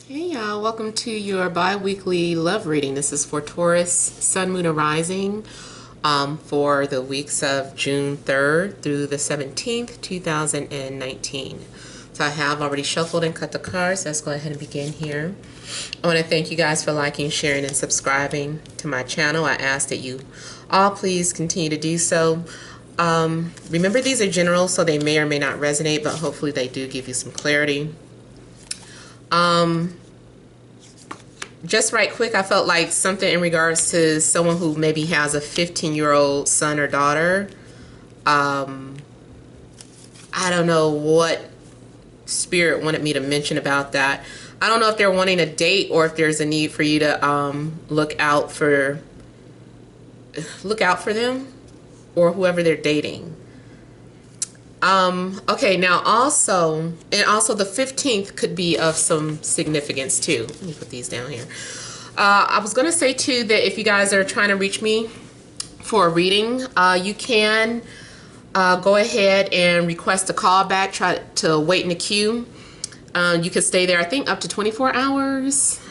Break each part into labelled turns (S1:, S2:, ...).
S1: Hey y'all, welcome to your bi-weekly love reading. This is for Taurus, Sun, Moon, and Rising for the weeks of June 3rd through the 17th, 2019. So I have already shuffled and cut the cards. Let's go ahead and begin here. I want to thank you guys for liking, sharing, and subscribing to my channel. I ask that you all please continue to do so. Remember, these are general, so they may or may not resonate, but hopefully they do give you some clarity. Just right quick, I felt like something in regards to someone who maybe has a 15-year-old son or daughter. I don't know what Spirit wanted me to mention about that. I don't know if they're wanting a date or if there's a need for you to look out for them or whoever they're dating. Okay, now also the 15th could be of some significance too. Let me put these down here. I was going to say too that if you guys are trying to reach me for a reading, you can go ahead and request a call back. Try to wait in the queue. You can stay there, I think, up to 24 hours.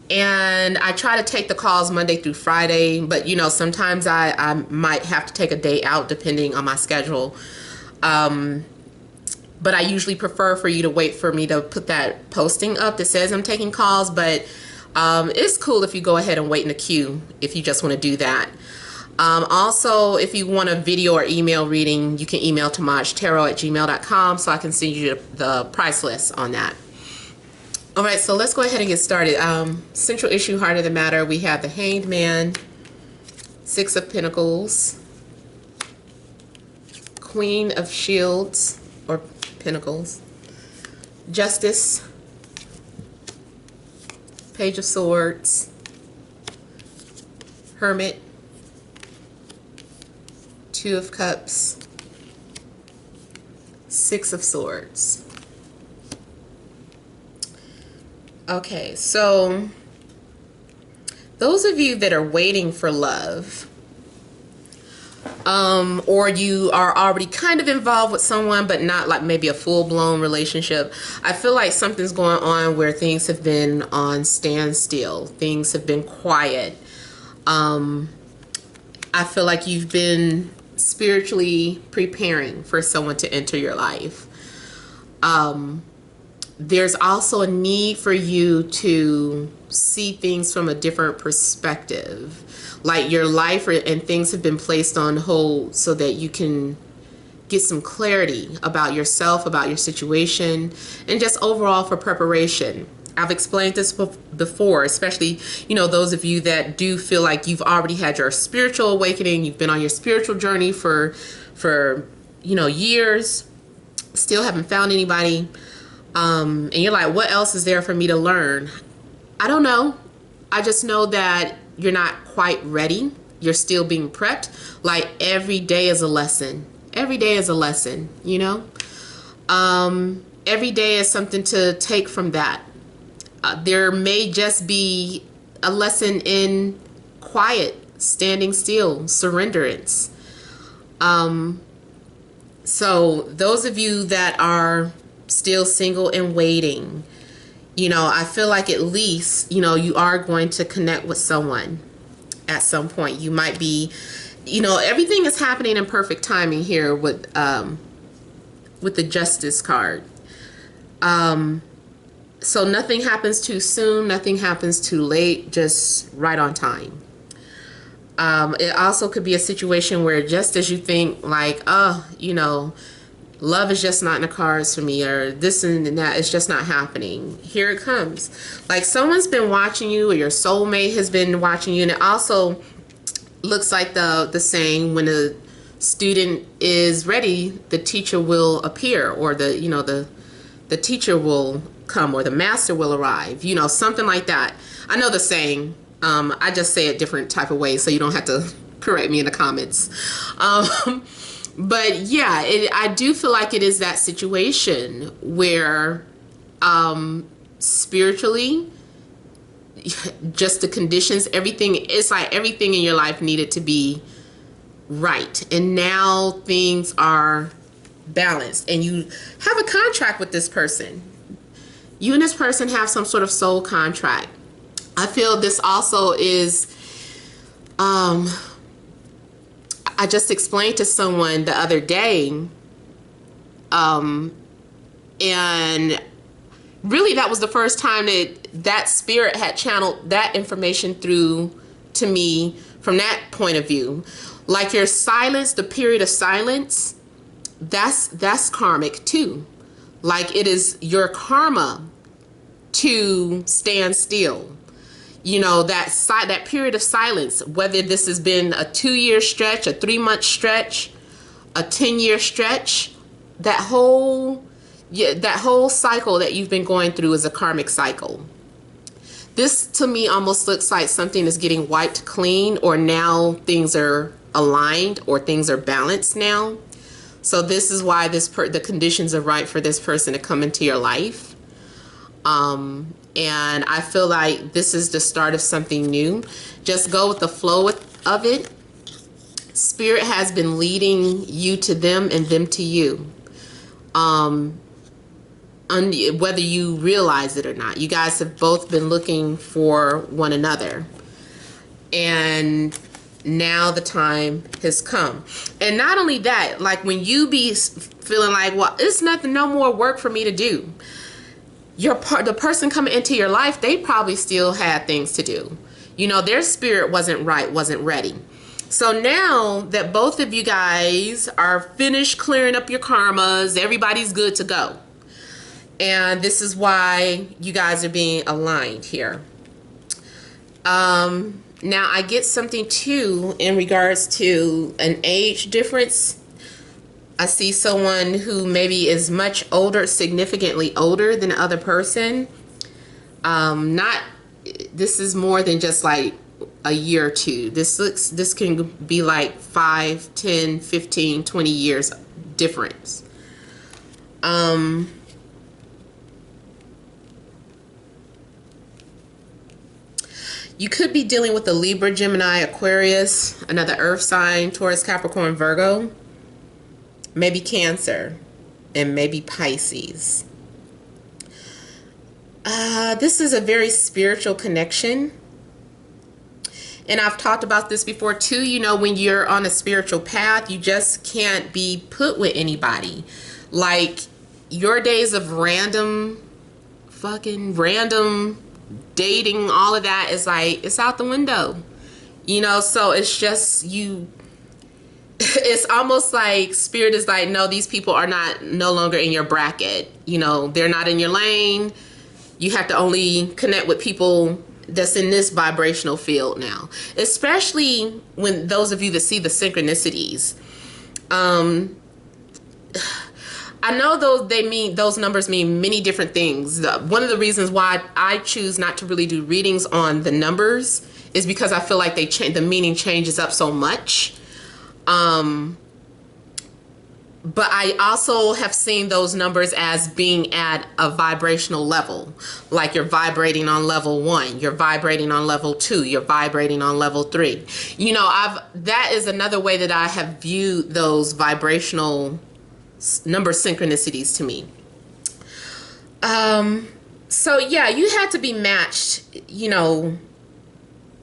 S1: And I try to take the calls Monday through Friday, but you know, sometimes I might have to take a day out depending on my schedule. But I usually prefer for you to wait for me to put that posting up that says I'm taking calls, but it's cool if you go ahead and wait in the queue if you just want to do that. Also, if you want a video or email reading, you can email TemajTarot@gmail.com so I can send you the price list on that. All right, so let's go ahead and get started. Central issue, heart of the matter, we have the Hanged Man, Six of Pentacles, Queen of Shields, or Pentacles, Justice, Page of Swords, Hermit, Two of Cups, Six of Swords. Okay, so those of you that are waiting for love, or you are already kind of involved with someone, but not like maybe a full-blown relationship, I feel like something's going on where things have been on standstill. Things have been quiet. I feel like you've been spiritually preparing for someone to enter your life. There's also a need for you to see things from a different perspective. Like your life and things have been placed on hold so that you can get some clarity about yourself, about your situation, and just overall for preparation. I've explained this before, especially, you know, those of you that do feel like you've already had your spiritual awakening, you've been on your spiritual journey for you know, years, still haven't found anybody. And you're like, what else is there for me to learn? I don't know. I just know that you're not quite ready. You're still being prepped. Like every day is a lesson. Every day is a lesson, you know? Every day is something to take from that. There may just be a lesson in quiet, standing still, surrenderance. So those of you that are still single and waiting, you know, I feel like at least, you know, you are going to connect with someone at some point. You might be, you know, everything is happening in perfect timing here with the Justice card. So nothing happens too soon, nothing happens too late, just right on time. It also could be a situation where just as you think like, oh, you know, love is just not in the cards for me, or this and that, it's just not happening. Here it comes. Like someone's been watching you, or your soulmate has been watching you. And it also looks like the saying, when a student is ready, the teacher will appear, or the teacher will come, or the master will arrive, you know, something like that. I know the saying. I just say it different type of ways, so you don't have to correct me in the comments. But yeah, I do feel like it is that situation where spiritually, just the conditions, everything, it's like everything in your life needed to be right. And now things are balanced and you have a contract with this person. You and this person have some sort of soul contract. I feel this also is, I just explained to someone the other day, and really that was the first time that spirit had channeled that information through to me from that point of view. Like your silence, the period of silence, that's karmic too. Like it is your karma to stand still. You know, that period of silence, whether this has been a 2-year stretch, a 3-month stretch, a 10-year stretch, that whole cycle that you've been going through is a karmic cycle. This to me almost looks like something is getting wiped clean, or now things are aligned, or things are balanced now. So this is why the conditions are right for this person to come into your life. And I feel like this is the start of something new. Just go with the flow of it. Spirit has been leading you to them and them to you. Whether you realize it or not, you guys have both been looking for one another. And now the time has come. And not only that, like when you be feeling like, well, it's nothing, no more work for me to do. The person coming into your life, they probably still had things to do. You know, their spirit wasn't right, wasn't ready. So now that both of you guys are finished clearing up your karmas, everybody's good to go. And this is why you guys are being aligned here. Now I get something too in regards to an age difference. I see someone who maybe is much older, significantly older than the other person. This is more than just like a year or two. This can be like 5, 10, 15, 20 years difference. You could be dealing with a Libra, Gemini, Aquarius, another earth sign, Taurus, Capricorn, Virgo, maybe Cancer, and maybe Pisces. This is a very spiritual connection. And I've talked about this before too. You know, when you're on a spiritual path, you just can't be put with anybody. Like your days of random dating, all of that is like, it's out the window. You know, so it's just it's almost like spirit is like, no, these people are no longer in your bracket. You know, they're not in your lane. You have to only connect with people that's in this vibrational field now, especially when those of you that see the synchronicities. I know those numbers mean many different things. One of the reasons why I choose not to really do readings on the numbers is because I feel like the meaning changes up so much. But I also have seen those numbers as being at a vibrational level. Like you're vibrating on level 1, you're vibrating on level 2, you're vibrating on level 3. You know, that is another way that I have viewed those vibrational number synchronicities to me. So yeah, you had to be matched, you know,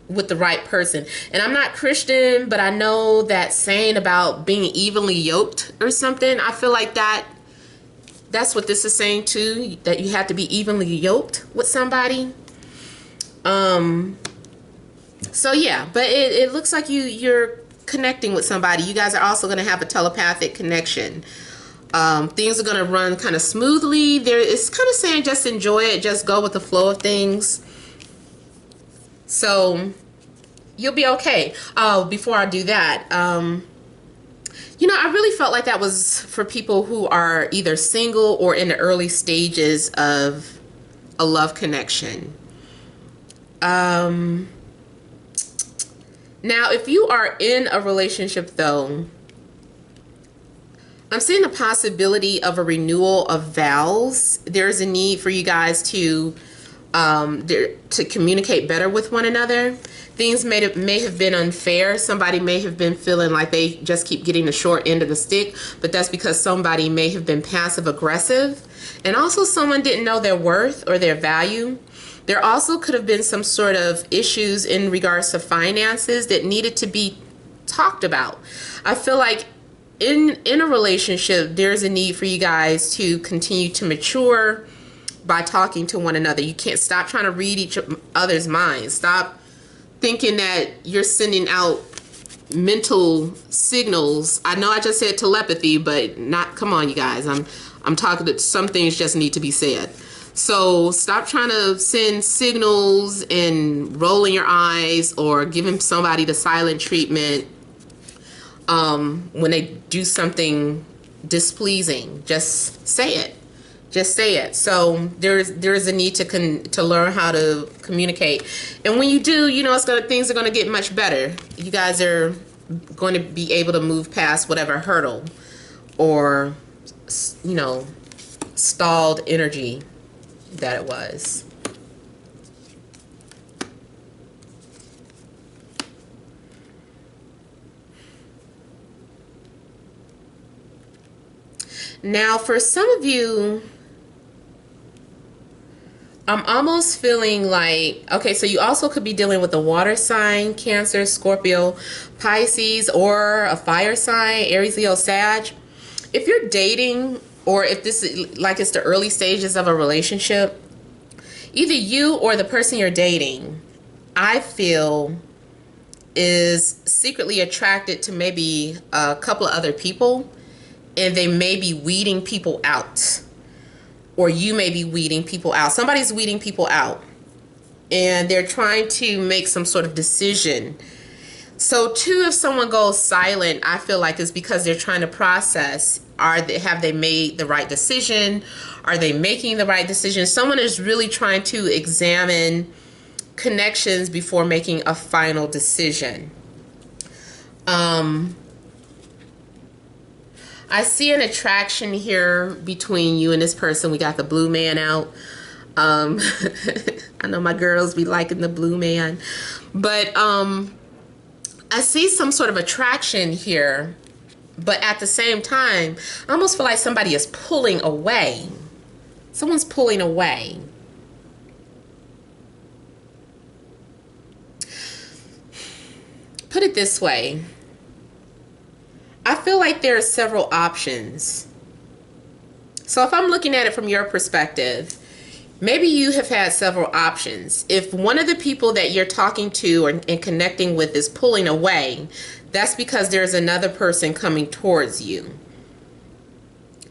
S1: with the right person. And I'm not Christian, but I know that saying about being evenly yoked or something. I feel like that's what this is saying too, that you have to be evenly yoked with somebody. So yeah, but it looks like you're connecting with somebody. You guys are also going to have a telepathic connection. Things are going to run kind of smoothly. It's kind of saying just enjoy it, just go with the flow of things. So you'll be okay. Oh, before I do that, you know, I really felt like that was for people who are either single or in the early stages of a love connection. Now, if you are in a relationship though, I'm seeing the possibility of a renewal of vows. There's a need for you guys to to communicate better with one another. Things may have been unfair. Somebody may have been feeling like they just keep getting the short end of the stick, but that's because somebody may have been passive aggressive, and also someone didn't know their worth or their value. There also could have been some sort of issues in regards to finances that needed to be talked about. I feel like in a relationship, there's a need for you guys to continue to mature by talking to one another. You can't stop trying to read each other's minds. Stop thinking that you're sending out mental signals. I know I just said telepathy, but not, come on, you guys. I'm talking that some things just need to be said. So stop trying to send signals and rolling your eyes or giving somebody the silent treatment when they do something displeasing. Just say it. Just say it. So there's a need to learn how to communicate, and when you do, you know, things are gonna get much better. You guys are going to be able to move past whatever hurdle or, you know, stalled energy that it was. Now, for some of you, I'm almost feeling like, okay, so you also could be dealing with a water sign, Cancer, Scorpio, Pisces, or a fire sign, Aries, Leo, Sag. If you're dating, or if this is like it's the early stages of a relationship, either you or the person you're dating, I feel, is secretly attracted to maybe a couple of other people, and they may be weeding people out. Or you may be weeding people out. Somebody's weeding people out, and they're trying to make some sort of decision. So too, if someone goes silent, I feel like it's because they're trying to process, have they made the right decision? Are they making the right decision? Someone is really trying to examine connections before making a final decision. I see an attraction here between you and this person. We got the blue man out. I know my girls be liking the blue man. But I see some sort of attraction here. But at the same time, I almost feel like somebody is pulling away. Someone's pulling away. Put it this way. I feel like there are several options. So if I'm looking at it from your perspective, maybe you have had several options. If one of the people that you're talking to and connecting with is pulling away, that's because there's another person coming towards you.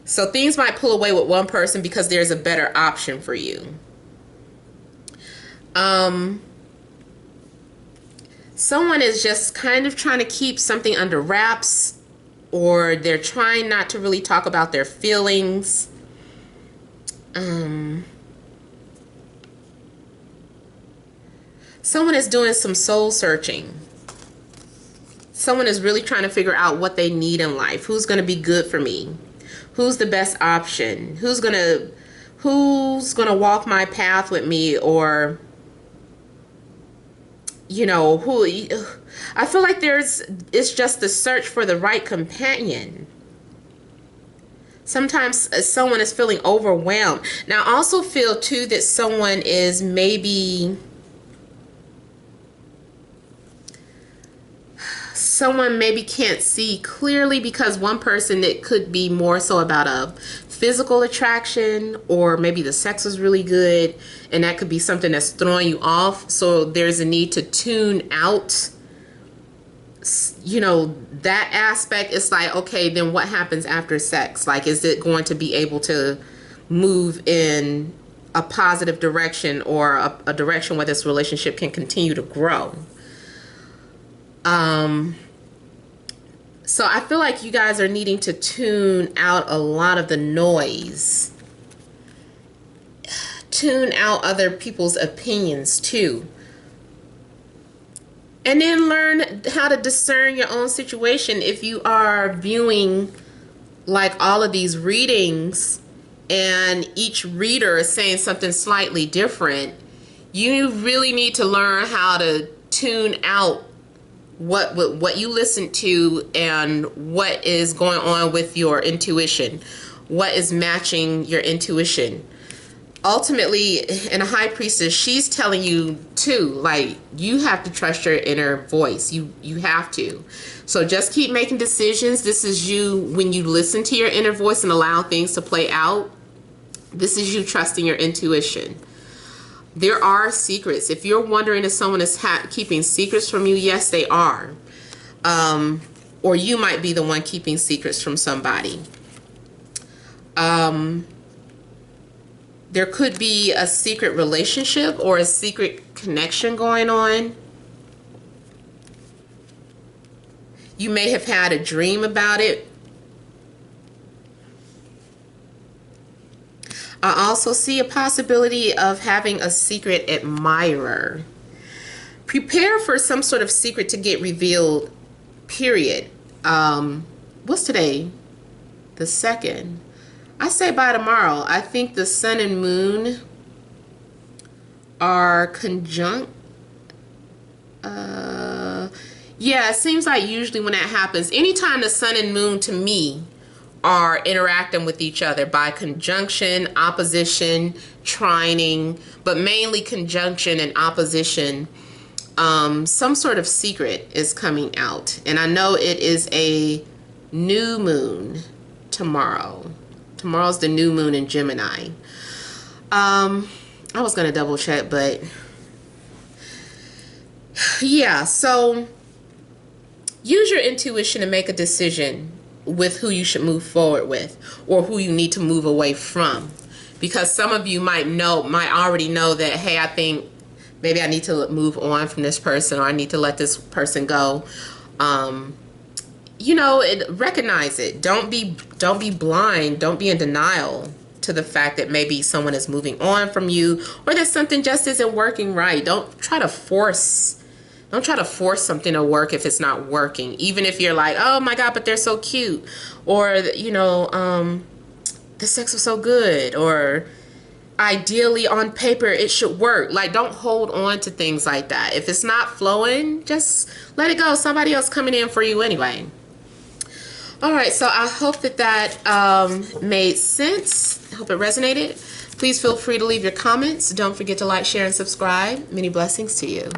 S1: So things might pull away with one person because there's a better option for you. Someone is just kind of trying to keep something under wraps, or they're trying not to really talk about their feelings. Someone is doing some soul searching. Someone is really trying to figure out what they need in life. Who's going to be good for me? Who's the best option? Who's going to walk my path with me? Or, you know, who... I feel like it's just the search for the right companion. Sometimes someone is feeling overwhelmed. Now, I also feel too that someone is maybe... Someone maybe can't see clearly, because one person, it could be more so about a physical attraction, or maybe the sex is really good, and that could be something that's throwing you off. So there's a need to tune out, you know, that aspect. It's like, okay, then what happens after sex? Like, is it going to be able to move in a positive direction, or a direction where this relationship can continue to grow? So I feel like you guys are needing to tune out a lot of the noise. Tune out other people's opinions too. And then learn how to discern your own situation. If you are viewing like all of these readings and each reader is saying something slightly different, You really need to learn how to tune out what you listen to and what is going on with your intuition, what is matching your intuition. Ultimately, in a high priestess, she's telling you too, like, you have to trust your inner voice. You have to. So just keep making decisions. This is you, when you listen to your inner voice and allow things to play out, this is you trusting your intuition. There are secrets. If you're wondering if someone is keeping secrets from you, yes, they are. Or you might be the one keeping secrets from somebody. There could be a secret relationship or a secret connection going on. You may have had a dream about it. I also see a possibility of having a secret admirer. Prepare for some sort of secret to get revealed, period. What's today? The 2nd. I say by tomorrow. I think the sun and moon are conjunct. Yeah, it seems like usually when that happens, anytime the sun and moon to me are interacting with each other by conjunction, opposition, trining, but mainly conjunction and opposition, some sort of secret is coming out. And I know it is a new moon tomorrow. Tomorrow's the new moon in Gemini. I was going to double check, but yeah, so use your intuition to make a decision with who you should move forward with or who you need to move away from, because some of you might already know that, hey, I think maybe I need to move on from this person, or I need to let this person go. You know, recognize it. Don't be blind. Don't be in denial to the fact that maybe someone is moving on from you, or that something just isn't working right. Don't try to force something to work if it's not working. Even if you're like, oh my God, but they're so cute. Or, you know, the sex was so good. Or ideally on paper, it should work. Like, don't hold on to things like that. If it's not flowing, just let it go. Somebody else coming in for you anyway. All right, so I hope that made sense. I hope it resonated. Please feel free to leave your comments. Don't forget to like, share, and subscribe. Many blessings to you.